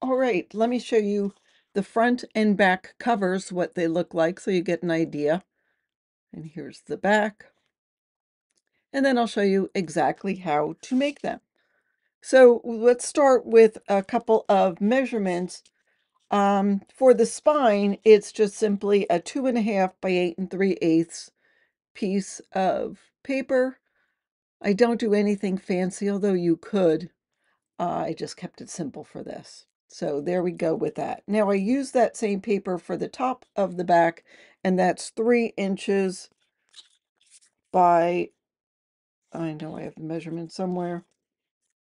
All right, let me show you the front and back covers, what they look like, so you get an idea. And here's the back. And then I'll show you exactly how to make them. So let's start with a couple of measurements. For the spine, it's just simply a 2.5 by 8 3/8 piece of paper. I don't do anything fancy, although you could. I just kept it simple for this. So there we go with that. Now I use that same paper for the top of the back, and that's 3 inches by, I know I have the measurement somewhere,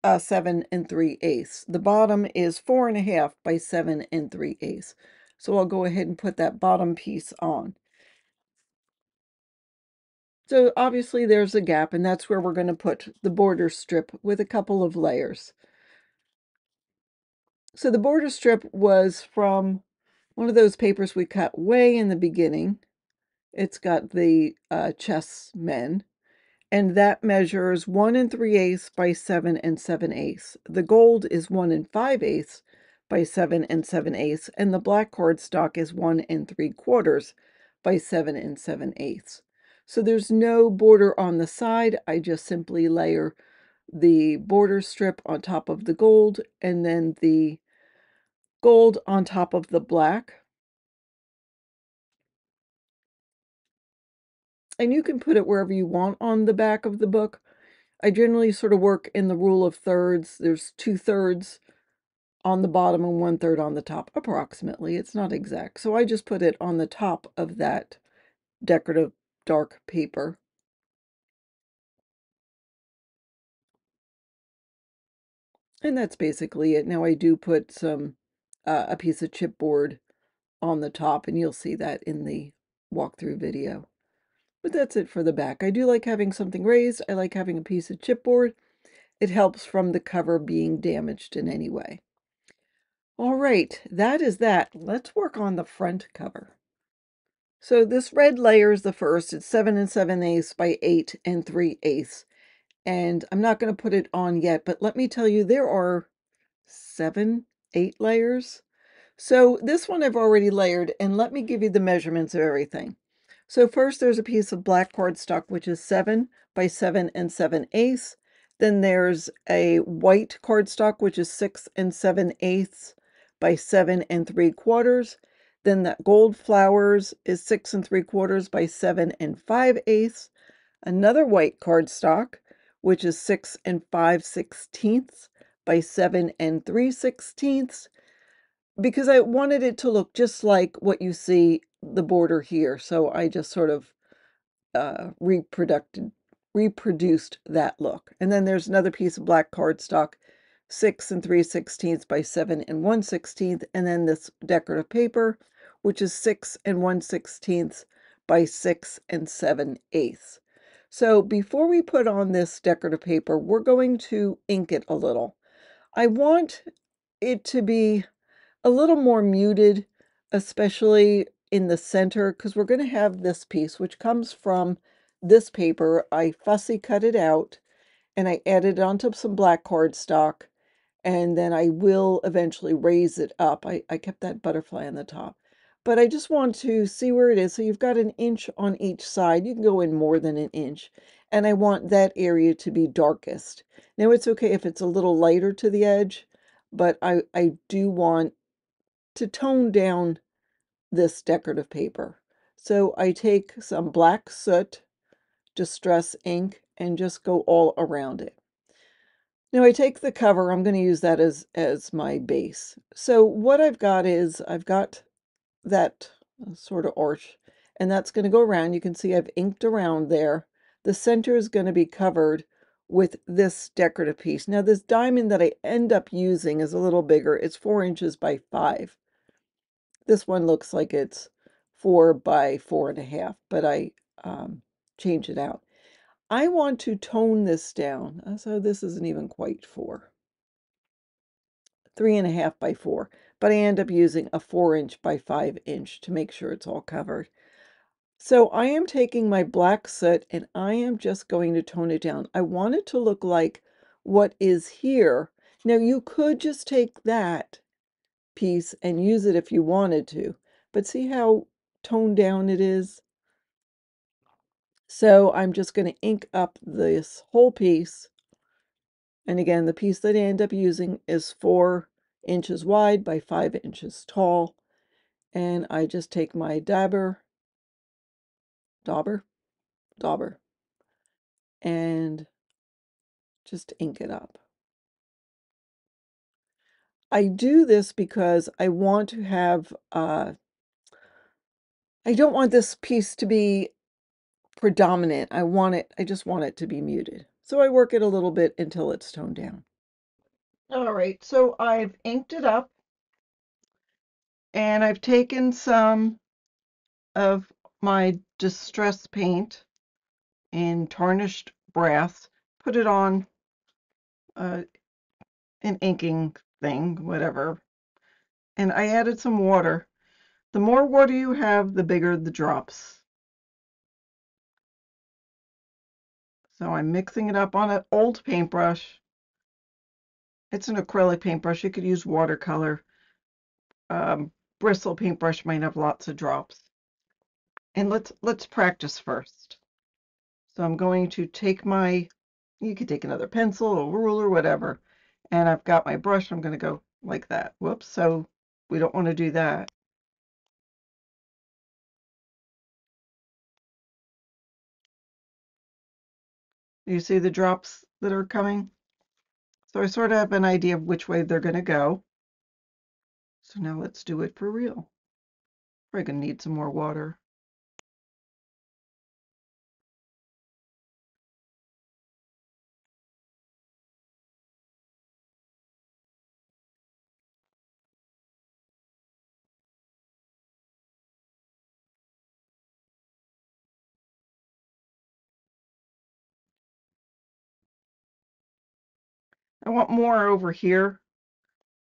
7 3/8. The bottom is 4.5 by 7 3/8. So I'll go ahead and put that bottom piece on. So obviously there's a gap, and that's where we're going to put the border strip with a couple of layers. So the border strip was from one of those papers we cut way in the beginning. It's got the chessmen, and that measures 1 3/8 by 7 7/8. The gold is 1 5/8 by 7 7/8, and the black cardstock is 1 3/4 by 7 7/8. So there's no border on the side. I just simply layer the border strip on top of the gold, and then the gold on top of the black. And you can put it wherever you want on the back of the book. I generally sort of work in the rule of thirds. There's 2/3 on the bottom and 1/3 on the top, approximately. It's not exact. So I just put it on the top of that decorative dark paper. And that's basically it. Now I do put a piece of chipboard on the top, and you'll see that in the walkthrough video. But that's it for the back. I do like having something raised. I like having a piece of chipboard. It helps from the cover being damaged in any way. All right, that is that. Let's work on the front cover. So this red layer is the first. It's 7 7/8 by 8 3/8. And I'm not going to put it on yet, but let me tell you, there are 7, 8 layers. So this one I've already layered, and let me give you the measurements of everything. So first there's a piece of black cardstock, which is 7 by 7 7/8. Then there's a white cardstock, which is 6 7/8 by 7 3/4. Then that gold flowers is 6 3/4 by 7 5/8. Another white cardstock, which is 6 5/16 by 7 3/16, because I wanted it to look just like what you see the border here. So I just sort of reproduced that look. And then there's another piece of black cardstock, 6 3/16 by 7 1/16, and then this decorative paper, which is 6 1/16 by 6 7/8. So before we put on this decorative paper, we're going to ink it a little. I want it to be a little more muted, especially in the center, because we're going to have this piece, which comes from this paper. I fussy cut it out, and I added onto some black cardstock, and then I will eventually raise it up. I kept that butterfly on the top. But I just want to see where it is. So you've got 1 inch on each side. You can go in more than 1 inch. And I want that area to be darkest. Now it's okay if it's a little lighter to the edge, but I do want to tone down this decorative paper. So I take some black soot, distress ink, and just go all around it. Now I take the cover, I'm going to use that as my base. So what I've got is, I've got that sort of arch, and that's going to go around. You can see I've inked around there. The center is going to be covered with this decorative piece. Now this diamond that I end up using is a little bigger. It's 4 inches by 5. This one looks like it's 4 by 4.5, but I change it out. I want to tone this down. So this isn't even quite 4. 3.5 by 4. But I end up using a 4-inch by 5-inch to make sure it's all covered. So I am taking my black soot and I am just going to tone it down. I want it to look like what is here. Now you could just take that piece and use it if you wanted to. But see how toned down it is? So I'm just going to ink up this whole piece. And again, the piece that I end up using is 4 inches wide by 5 inches tall. And I just take my dauber, and just ink it up. I do this because I want to have, I don't want this piece to be predominant. I just want it to be muted. So I work it a little bit until it's toned down. All right, so I've inked it up and I've taken some of my distress paint in tarnished brass, put it on an inking thing, whatever, and I added some water. The more water you have, the bigger the drops. So I'm mixing it up on an old paintbrush. It's an acrylic paintbrush. You could use watercolor. Bristle paintbrush might have lots of drops. And let's practice first. So I'm going to take my, you could take another pencil, a ruler, whatever. And I've got my brush. I'm going to go like that. Whoops. So we don't want to do that. You see the drops that are coming? So I sort of have an idea of which way they're going to go. So now let's do it for real. Probably going to need some more water. I want more over here,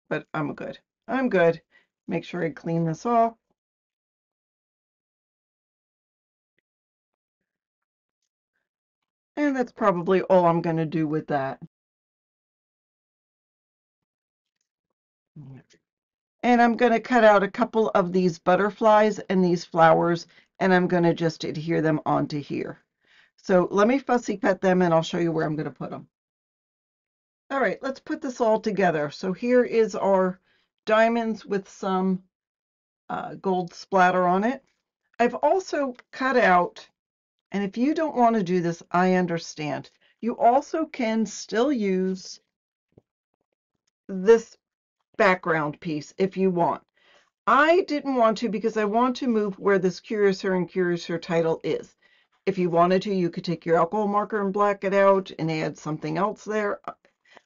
but I'm good. I'm good. Make sure I clean this off. And that's probably all I'm going to do with that. And I'm going to cut out a couple of these butterflies and these flowers, and I'm going to just adhere them onto here. So let me fussy cut them, and I'll show you where I'm going to put them. All right, let's put this all together. So here is our diamonds with some gold splatter on it. I've also cut out, and if you don't want to do this, I understand. You also can still use this background piece if you want. I didn't want to because I want to move where this Curious Her and Curious Her title is. If you wanted to, you could take your alcohol marker and black it out and add something else there,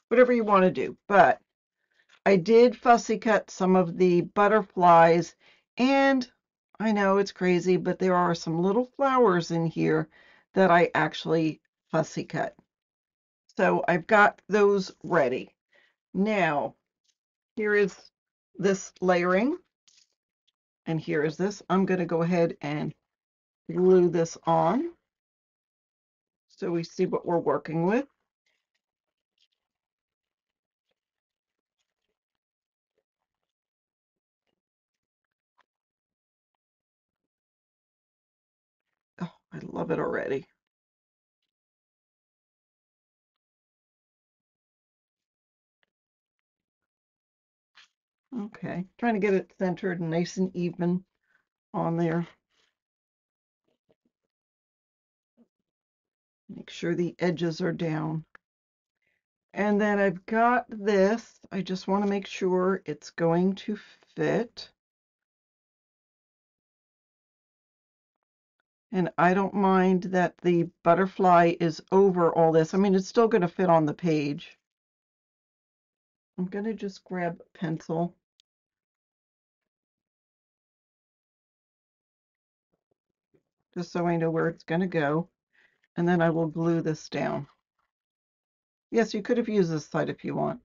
whatever you want to do. But I did fussy cut some of the butterflies, and I know it's crazy, but there are some little flowers in here that I actually fussy cut. So I've got those ready. Now, here is this layering, and here is this. I'm going to go ahead and glue this on so we see what we're working with. Oh, I love it already. Okay, trying to get it centered and nice and even on there. Make sure the edges are down. And then I've got this. I just want to make sure it's going to fit. And I don't mind that the butterfly is over all this. I mean, it's still going to fit on the page. I'm going to just grab a pencil. Just so I know where it's going to go. And then I will glue this down. Yes, you could have used this side if you want,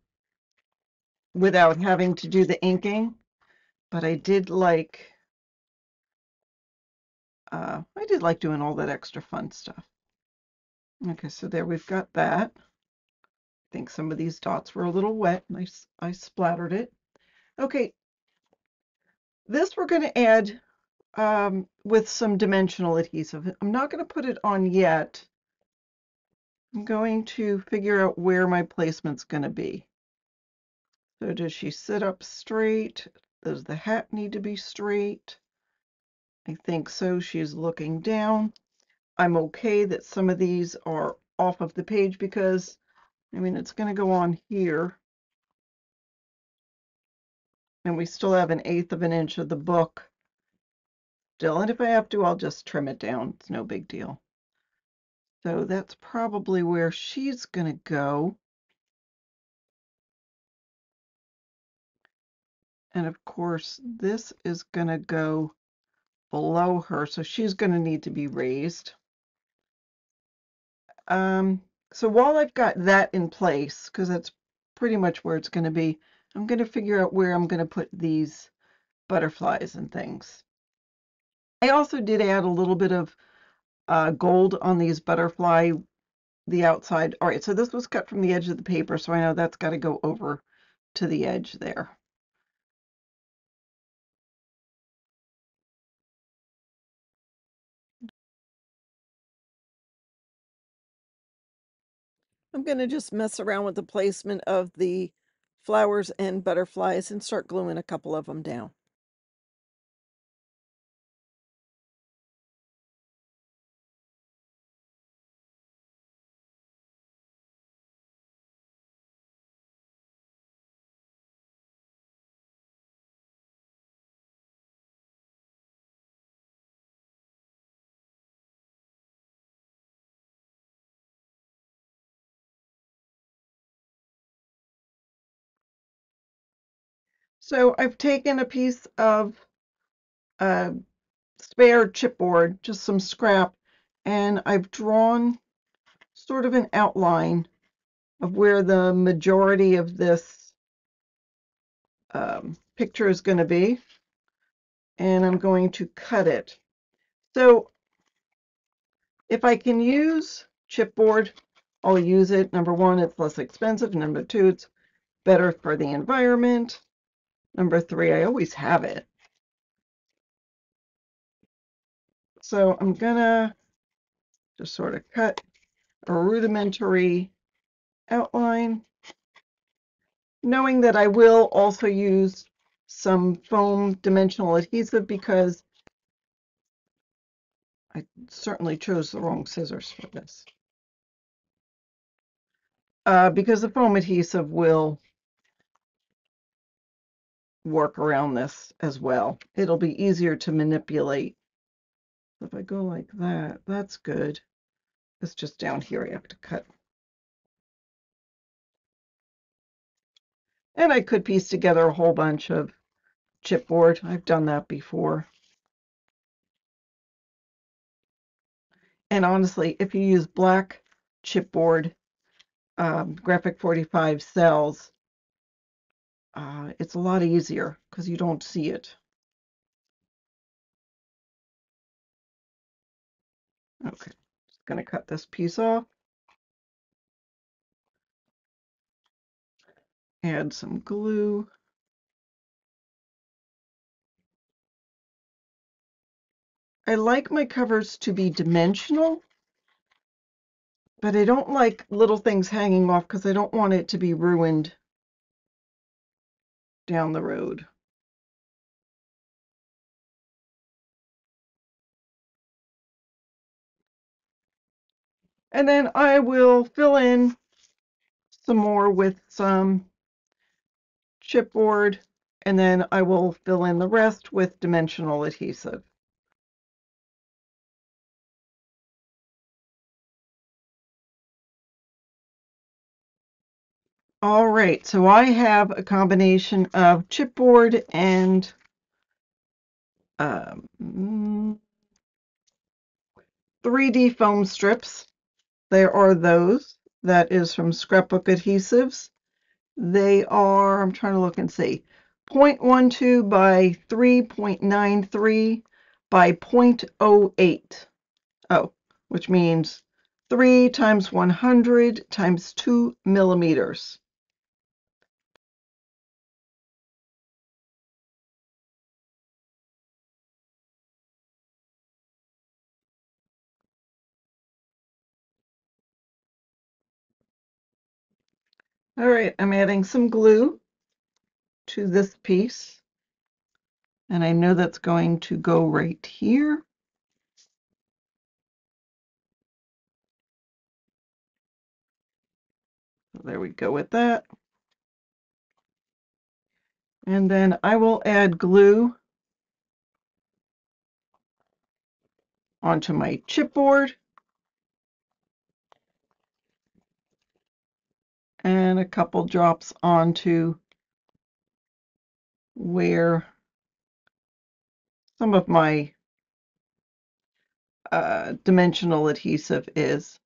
without having to do the inking. But I did like doing all that extra fun stuff. Okay, so there we've got that. I think some of these dots were a little wet, and I splattered it. Okay, this we're going to add with some dimensional adhesive. I'm not going to put it on yet. I'm going to figure out where my placement's going to be. So does she sit up straight? Does the hat need to be straight? I think so. She's looking down. I'm okay that some of these are off of the page because, I mean, it's going to go on here. And we still have 1/8 of an inch of the book still. And if I have to, I'll just trim it down. It's no big deal. So that's probably where she's going to go. And of course, this is going to go below her. So she's going to need to be raised. So while I've got that in place, because that's pretty much where it's going to be, I'm going to figure out where I'm going to put these butterflies and things. I also did add a little bit of gold on these butterfly, the outside. All right, so this was cut from the edge of the paper, so I know that's got to go over to the edge there. I'm going to just mess around with the placement of the flowers and butterflies and start gluing a couple of them down. So I've taken a piece of spare chipboard, just some scrap, and I've drawn sort of an outline of where the majority of this picture is going to be, and I'm going to cut it. So if I can use chipboard, I'll use it. Number one, it's less expensive. Number two, it's better for the environment. Number three, I always have it. So I'm gonna just sort of cut a rudimentary outline, knowing that I will also use some foam dimensional adhesive because I certainly chose the wrong scissors for this. Because the foam adhesive will work around this as well. It'll be easier to manipulate. If I go like that, that's good. It's just down here I have to cut. And I could piece together a whole bunch of chipboard. I've done that before. And honestly, if you use black chipboard, graphic 45 cells, it's a lot easier because you don't see it. Okay, just going to cut this piece off. Add some glue. I like my covers to be dimensional, but I don't like little things hanging off because I don't want it to be ruined down the road. And then I will fill in some more with some chipboard, and then I will fill in the rest with dimensional adhesive. All right, so I have a combination of chipboard and 3D foam strips. There are those. That is from Scrapbook Adhesives. They are, I'm trying to look and see, 0.12 by 3.93 by 0.08. Oh, which means 3 times 100 times 2 millimeters. All right, I'm adding some glue to this piece, and I know that's going to go right here. So there we go with that. And then I will add glue onto my chipboard and a couple drops onto where some of my dimensional adhesive is.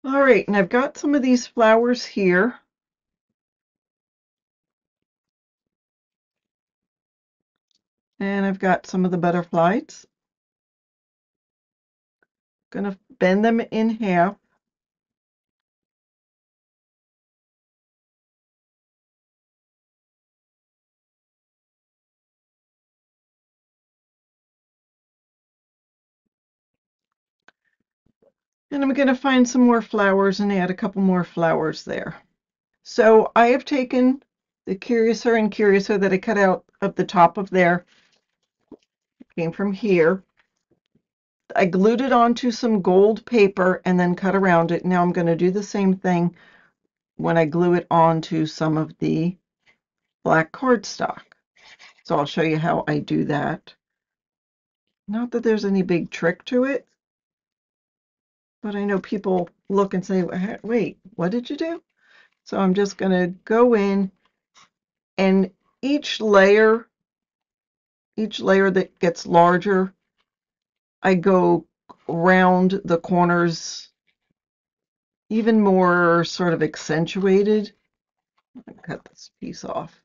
All right, and I've got some of these flowers here. And I've got some of the butterflies. Gonna bend them in half. And I'm gonna find some more flowers and add a couple more flowers there. So I have taken the Curiouser and Curiouser that I cut out of the top of there, came from here. I glued it onto some gold paper and then cut around it. Now I'm going to do the same thing when I glue it onto some of the black cardstock. So I'll show you how I do that. Not that there's any big trick to it, but I know people look and say, wait, what did you do? So I'm just going to go in, and each layer that gets larger, I go around the corners even more sort of accentuated. Cut this piece off.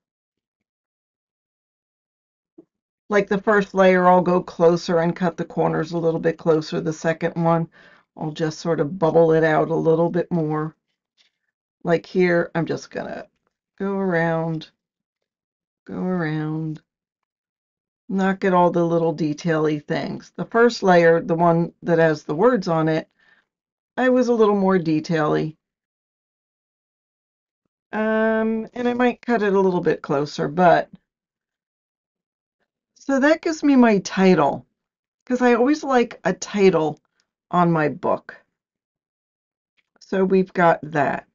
Like the first layer, I'll go closer and cut the corners a little bit closer. The second one, I'll just sort of bubble it out a little bit more. Like here, I'm just gonna go around, not get all the little detail-y things. The first layer, the one that has the words on it, I was a little more detail-y. And I might cut it a little bit closer, but so that gives me my title, because I always like a title on my book. So we've got that.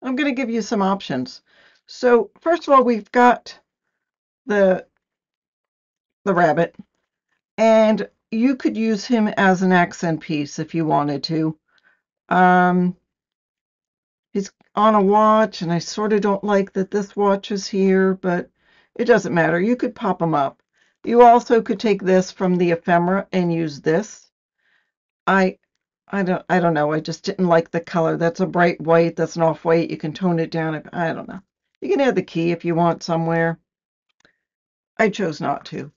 I'm going to give you some options. So first of all, we've got the rabbit, and you could use him as an accent piece if you wanted to. He's on a watch, and I sort of don't like that this watch is here, but it doesn't matter. You could pop him up. You also could take this from the ephemera and use this. I don't know. I just didn't like the color. That's a bright white. That's an off-white. You can tone it down. I don't know. You can add the key if you want somewhere. I chose not to.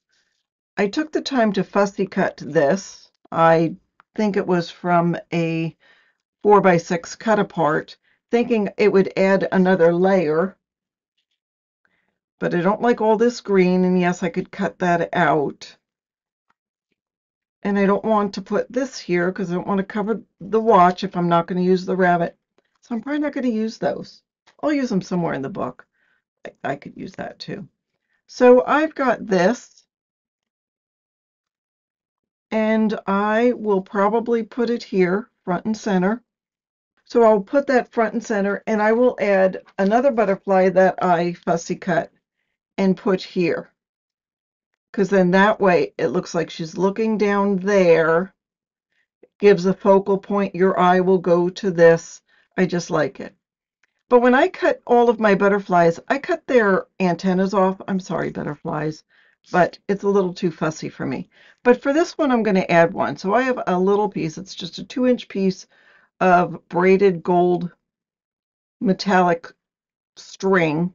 I took the time to fussy cut this. I think it was from a 4x6 cut apart, thinking it would add another layer. But I don't like all this green, and yes, I could cut that out. And I don't want to put this here because I don't want to cover the watch if I'm not going to use the rabbit. So I'm probably not going to use those. I'll use them somewhere in the book. I could use that too. So I've got this, and I will probably put it here, front and center. So I'll put that front and center, and I will add another butterfly that I fussy cut and put here. Because then that way it looks like she's looking down there, gives a focal point. Your eye will go to this. I just like it. But when I cut all of my butterflies, I cut their antennas off. I'm sorry, butterflies, but it's a little too fussy for me. But for this one, I'm going to add one. So I have a little piece. It's just a 2-inch piece of braided gold metallic string.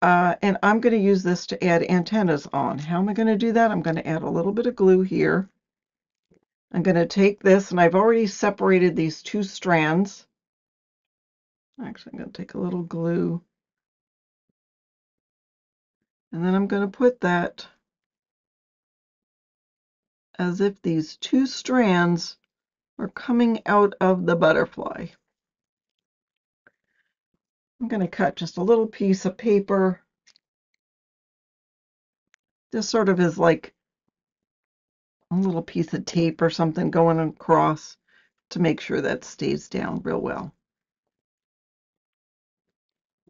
And I'm going to use this to add antennas on. How am I going to do that? I'm going to add a little bit of glue here. I'm going to take this, and I've already separated these two strands. Actually, I'm going to take a little glue, and then I'm going to put that as if these two strands are coming out of the butterfly. I'm going to cut just a little piece of paper. This sort of is like a little piece of tape or something going across to make sure that stays down real well.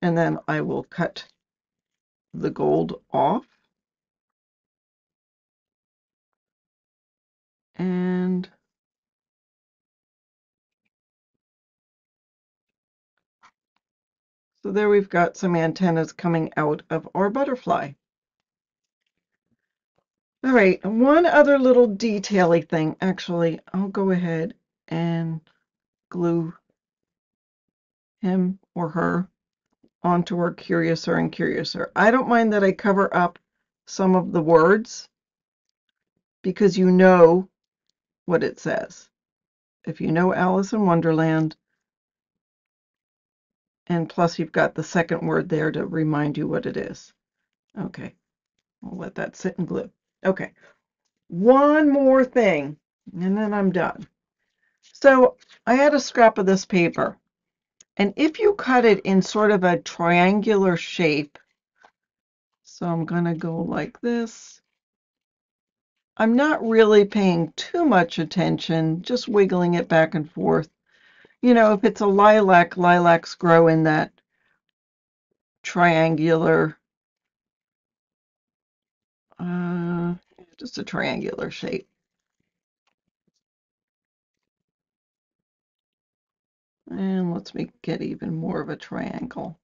And then I will cut the gold off. And so there we've got some antennas coming out of our butterfly. All right, one other little detail-y thing. Actually, I'll go ahead and glue him or her onto our Curiouser and Curiouser. I don't mind that I cover up some of the words because you know what it says. If you know Alice in Wonderland, and plus you've got the second word there to remind you what it is. Okay, I'll let that sit and glue. Okay, one more thing, and then I'm done. So I had a scrap of this paper, and if you cut it in sort of a triangular shape, so I'm going to go like this. I'm not really paying too much attention, just wiggling it back and forth. You know, if it's a lilac, lilacs grow in that triangular, just a triangular shape. And let's get even more of a triangle.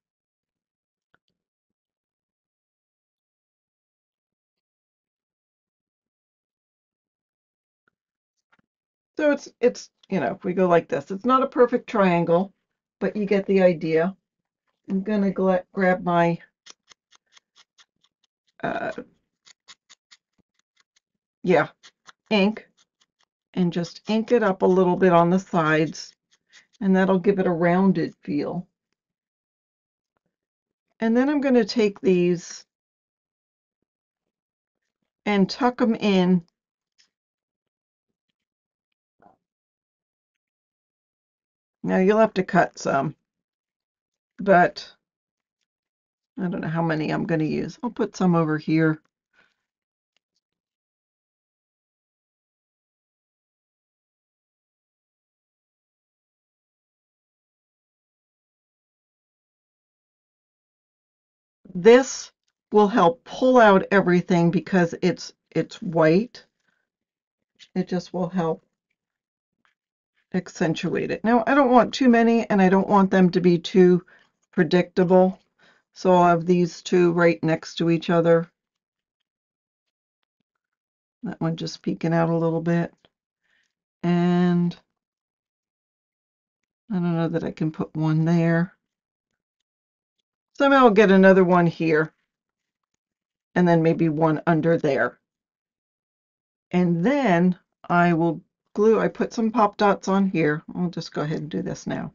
So it's you know, if we go like this, it's not a perfect triangle, but you get the idea. I'm going to grab my ink and just ink it up a little bit on the sides, and that'll give it a rounded feel. And then I'm going to take these and tuck them in now. You'll have to cut some, but I don't know how many I'm going to use. I'll put some over here. This will help pull out everything because it's white. It just will help accentuate it. Now, I don't want too many, and I don't want them to be too predictable. So I'll have these two right next to each other. That one just peeking out a little bit. And I don't know that I can put one there. Somehow I'll get another one here. And then maybe one under there. And then I will glue, I put some pop dots on here. I'll just go ahead and do this now.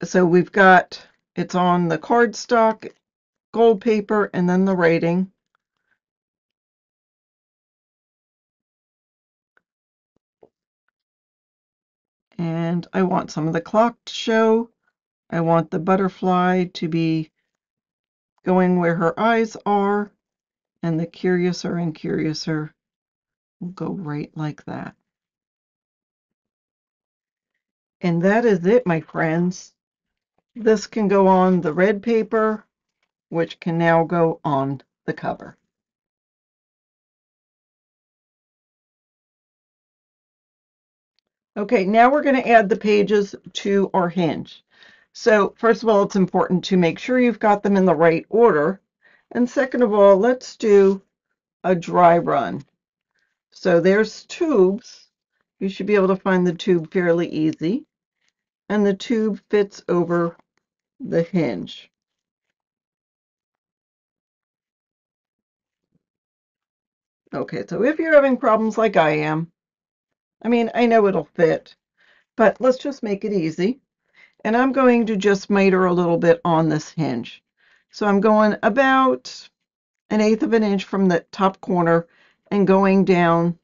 So we've got, it's on the cardstock, gold paper, and then the writing. And I want some of the clock to show. I want the butterfly to be going where her eyes are, and the Curiouser and Curiouser will go right like that. And that is it, my friends. This can go on the red paper, which can now go on the cover. Okay, now we're going to add the pages to our hinge. So first of all, it's important to make sure you've got them in the right order. And second of all, let's do a dry run. So there's tubes. You should be able to find the tube fairly easy. And the tube fits over the hinge. Okay, so if you're having problems like I am, I mean, I know it'll fit, but let's just make it easy. And I'm going to just miter a little bit on this hinge. So I'm going about 1/8 of an inch from the top corner and going down,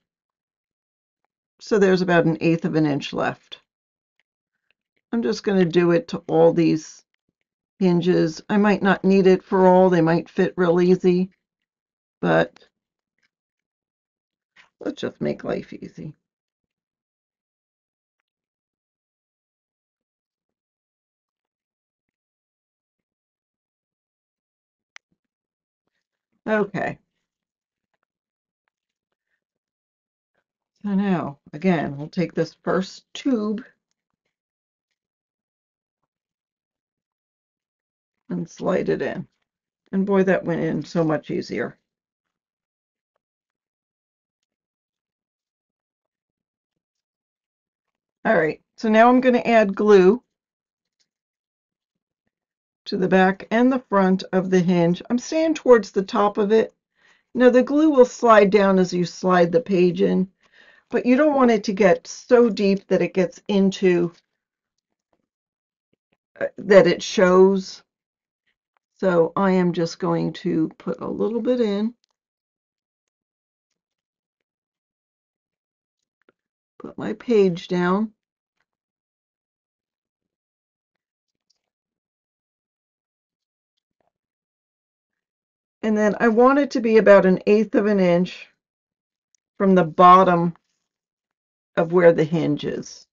so there's about 1/8 of an inch left. I'm just going to do it to all these hinges. I might not need it for all, they might fit real easy, but let's just make life easy. Okay. So now, again, we'll take this first tube and slide it in. And boy, that went in so much easier. All right, so now I'm going to add glue to the back and the front of the hinge. I'm staying towards the top of it. Now the glue will slide down as you slide the page in, but you don't want it to get so deep that it gets into, that it shows. So I am just going to put a little bit in, put my page down, and then I want it to be about 1/8 of an inch from the bottom of where the hinge is.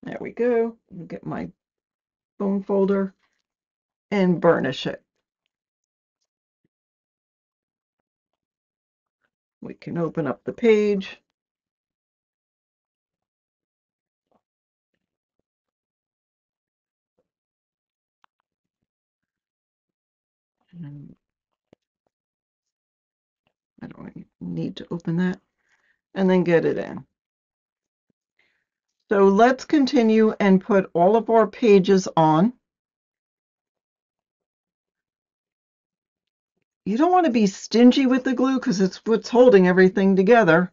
There we go. I'll get my bone folder and burnish it. We can open up the page. And I don't need to open that. And then get it in. So let's continue and put all of our pages on. You don't want to be stingy with the glue because it's what's holding everything together,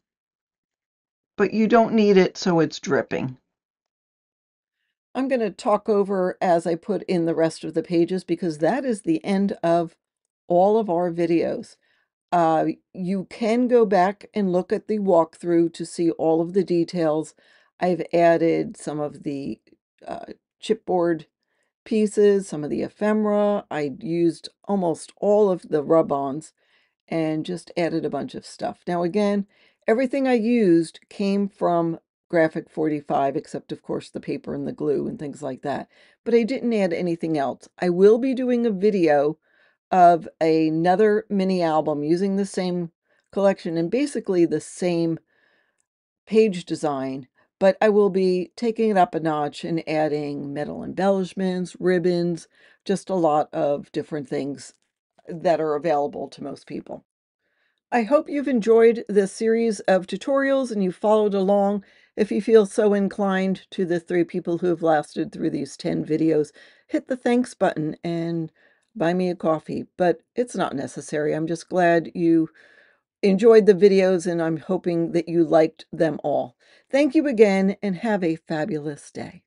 but you don't need it so it's dripping. I'm going to talk over as I put in the rest of the pages because that is the end of all of our videos. You can go back and look at the walkthrough to see all of the details. I've added some of the chipboard pieces, some of the ephemera. I used almost all of the rub-ons and just added a bunch of stuff. Now again, everything I used came from Graphic 45, except of course the paper and the glue and things like that. But I didn't add anything else. I will be doing a video of another mini album using the same collection and basically the same page design, but I will be taking it up a notch and adding metal embellishments, ribbons, just a lot of different things that are available to most people. I hope you've enjoyed this series of tutorials and you followed along. If you feel so inclined, to the 3 people who have lasted through these 10 videos, hit the thanks button and buy me a coffee, but it's not necessary. I'm just glad you enjoyed the videos and I'm hoping that you liked them all. Thank you again and have a fabulous day.